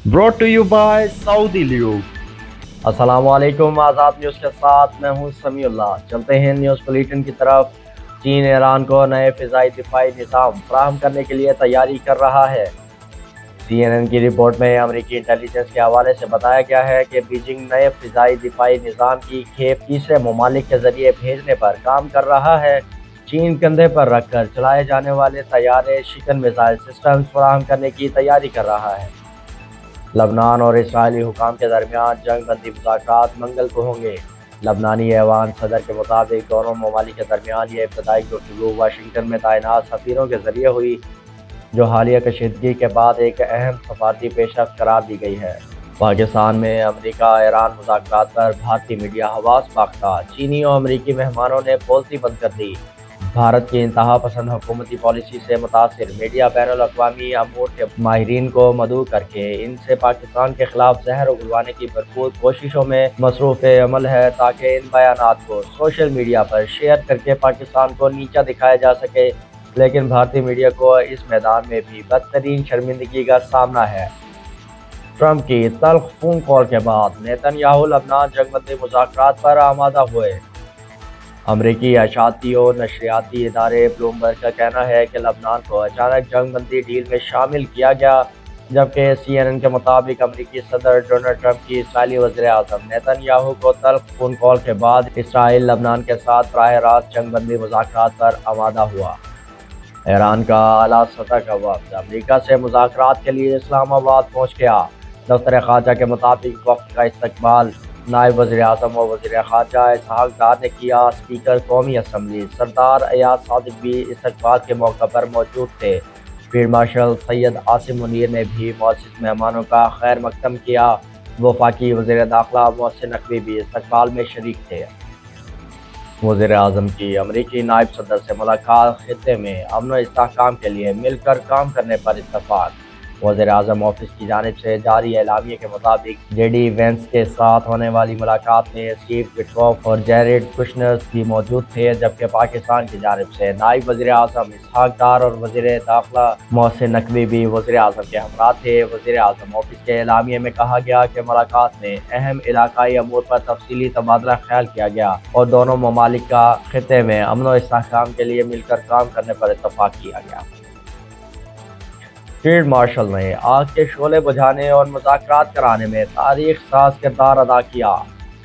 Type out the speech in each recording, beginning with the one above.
brought to you by سعودی لیوگ۔ السلام علیکم، آزاد news کے ساتھ میں ہوں سمیع اللہ۔ چلتے ہیں نیوز بلیٹن کی طرف۔ چین ایران کو نئے فضائی دفاعی نظام فراہم کرنے کے لیے تیاری کر رہا ہے۔ CNN کی رپورٹ میں امریکی انٹیلیجنس کے حوالے سے بتایا گیا ہے کہ بیجنگ نئے فضائی دفاعی نظام کی کھیپ تیسرے ممالک کے ذریعے بھیجنے پر کام کر رہا ہے۔ چین کندھے پر رکھ کر چلائے جانے والے طیارے شکن میزائل سسٹمز فراہم کرنے کی تیاری کر رہا ہے۔ لبنان اور اسرائیلی حکام کے درمیان جنگ بندی مذاکرات منگل کو ہوں گے۔ لبنانی ایوان صدر کے مطابق دونوں ممالک کے درمیان یہ ابتدائی گفتگو واشنگٹن میں تعینات سفیروں کے ذریعے ہوئی، جو حالیہ کشیدگی کے بعد ایک اہم سفارتی پیش رفت قرار دی گئی ہے۔ پاکستان میں امریکہ ایران مذاکرات پر بھارتی میڈیا حواس باختہ۔ چینی اور امریکی مہمانوں نے بولتی بند کر دی۔ بھارت کی انتہا پسند حکومتی پالیسی سے متاثر میڈیا بین الاقوامی امور کے ماہرین کو مدعو کر کے ان سے پاکستان کے خلاف زہر اگلوانے کی بھرپور کوششوں میں مصروف عمل ہے، تاکہ ان بیانات کو سوشل میڈیا پر شیئر کر کے پاکستان کو نیچا دکھایا جا سکے، لیکن بھارتی میڈیا کو اس میدان میں بھی بدترین شرمندگی کا سامنا ہے۔ ٹرمپ کی تلخ فون کال کے بعد نیتن یاہو لبنان جنگ بندی مذاکرات پر آمادہ ہوئے۔ امریکی اشاعتی اور نشریاتی ادارے بلومبرگ کا کہنا ہے کہ لبنان کو اچانک جنگ بندی ڈیل میں شامل کیا گیا، جبکہ CNN کے مطابق امریکی صدر ڈونلڈ ٹرمپ کی اسرائیلی وزیر اعظم نیتن یاہو کو تلخ فون کال کے بعد اسرائیل لبنان کے ساتھ براہ راست جنگ بندی مذاکرات پر آمادہ ہوا۔ ایران کا اعلیٰ سطح کا وفد امریکہ سے مذاکرات کے لیے اسلام آباد پہنچ گیا۔ دفتر خارجہ کے مطابق وفد کا استقبال نائب وزیر اعظم و وزیر خارجہ اسحاق ڈار نے کیا۔ اسپیکر قومی اسمبلی سردار ایاز صادق بھی استقبال کے موقع پر موجود تھے۔ فیلڈ مارشل سید عاصم منیر نے بھی معزز مہمانوں کا خیر مقدم کیا۔ وفاقی وزیر داخلہ محسن نقوی بھی استقبال میں شریک تھے۔ وزیر اعظم کی امریکی نائب صدر سے ملاقات، خطے میں امن و استحکام کے لیے مل کر کام کرنے پر اتفاق۔ وزیر اعظم آفس کی جانب سے جاری اعلامیے کے مطابق JD وینس کے ساتھ ہونے والی ملاقات میں اسٹیو وٹکوف اور جیریڈ کشنر بھی موجود تھے، جبکہ پاکستان کی جانب سے نائب وزیر اعظم اسحاق ڈار اور وزیر داخلہ محسن نقوی بھی وزیر اعظم کے ہمراہ تھے۔ وزیر اعظم آفس کے اعلامیے میں کہا گیا کہ ملاقات میں اہم علاقائی امور پر تفصیلی تبادلہ خیال کیا گیا اور دونوں ممالک کا خطے میں امن و استحکام کے لیے مل کر کام کرنے پر اتفاق کیا گیا۔ فیلڈ مارشل نے آگ کے شعلے بجھانے اور مذاکرات کرانے میں تاریخ ساز کردار ادا کیا۔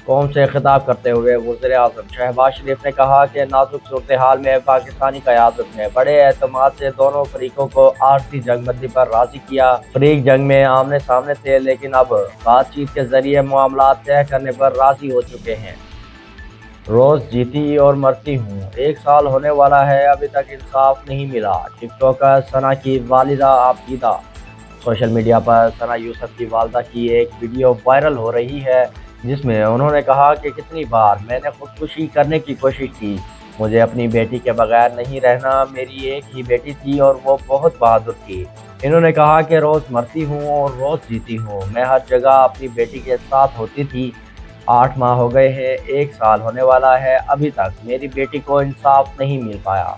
قوم سے خطاب کرتے ہوئے وزیر اعظم شہباز شریف نے کہا کہ نازک صورتحال میں پاکستانی قیادت نے بڑے اعتماد سے دونوں فریقوں کو عارضی جنگ بندی پر راضی کیا۔ فریق جنگ میں آمنے سامنے تھے، لیکن اب بات چیت کے ذریعے معاملات طے کرنے پر راضی ہو چکے ہیں۔ روز جیتی اور مرتی ہوں، 1 سال ہونے والا ہے، ابھی تک انصاف نہیں ملا۔ ٹک ٹاکر ثنا کی والدہ عابدہ۔ سوشل میڈیا پر ثنا یوسف کی والدہ کی ایک ویڈیو وائرل ہو رہی ہے، جس میں انہوں نے کہا کہ کتنی بار میں نے خودکشی کرنے کی کوشش کی، مجھے اپنی بیٹی کے بغیر نہیں رہنا، میری ایک ہی بیٹی تھی اور وہ بہت بہادر تھی۔ انہوں نے کہا کہ روز مرتی ہوں اور روز جیتی ہوں، میں ہر جگہ اپنی بیٹی کے ساتھ ہوتی تھی۔ 8 ماہ ہو گئے ہیں، 1 سال ہونے والا ہے، ابھی تک میری بیٹی کو انصاف نہیں مل پایا۔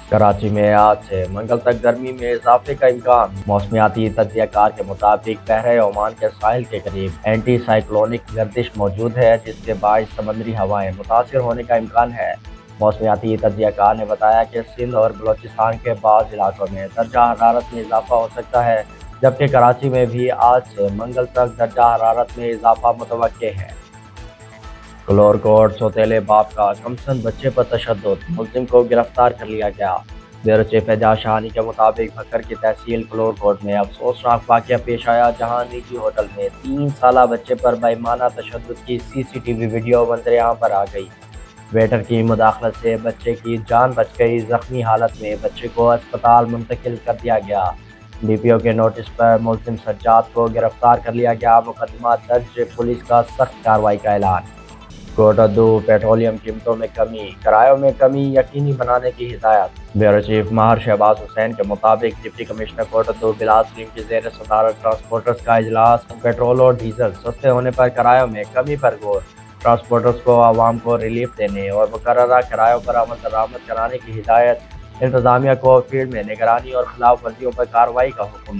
کراچی میں آج سے منگل تک گرمی میں اضافے کا امکان۔ موسمیاتی تجزیہ کار کے مطابق بحر عمان کے ساحل کے قریب اینٹی سائیکلونک گردش موجود ہے، جس کے باعث سمندری ہوائیں متاثر ہونے کا امکان ہے۔ موسمیاتی تجزیہ کار نے بتایا کہ سندھ اور بلوچستان کے بعض علاقوں میں درجہ حرارت میں اضافہ ہو سکتا ہے، جبکہ کراچی میں بھی آج سے منگل تک درجہ حرارت میں اضافہ متوقع ہے۔ کلور کوٹ سوتیلے باپ کا کمسن بچے پر تشدد، ملزم کو گرفتار کر لیا گیا۔ بیورو چیف اعجاز شاہانی کے مطابق بھکر کی تحصیل کلور کوٹ میں افسوسناک واقعہ پیش آیا، جہاں نجی ہوٹل میں 3 سالہ بچے پر بےمانہ تشدد کی CCTV ویڈیو منظر عام پر آ گئی۔ ویٹر کی مداخلت سے بچے کی جان بچ گئی، زخمی حالت میں بچے کو اسپتال منتقل کر دیا گیا۔ DPO کے نوٹس پر ملزم سجاد کو گرفتار کر لیا گیا۔ مقدمہ درج، پولیس کا سخت کارروائی کا اعلان۔ کوٹ ادو پیٹرولیم قیمتوں میں کمی، کرایوں میں کمی یقینی بنانے کی ہدایت۔ بیورو چیف ماہر شہباز حسین کے مطابق ڈپٹی کمشنر کوٹ ادو بلال سلیم کی زیر صدارت ٹرانسپورٹرز کا اجلاس۔ پیٹرول اور ڈیزل سستے ہونے پر کرایوں میں کمی پر غور۔ ٹرانسپورٹرز کو عوام کو ریلیف دینے اور مقررہ کرایوں پر عمل درآمد کرانے کی ہدایت۔ انتظامیہ کو فیلڈ میں نگرانی اور خلاف ورزیوں پر کارروائی کا حکم۔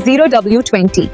0W20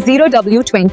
0W20।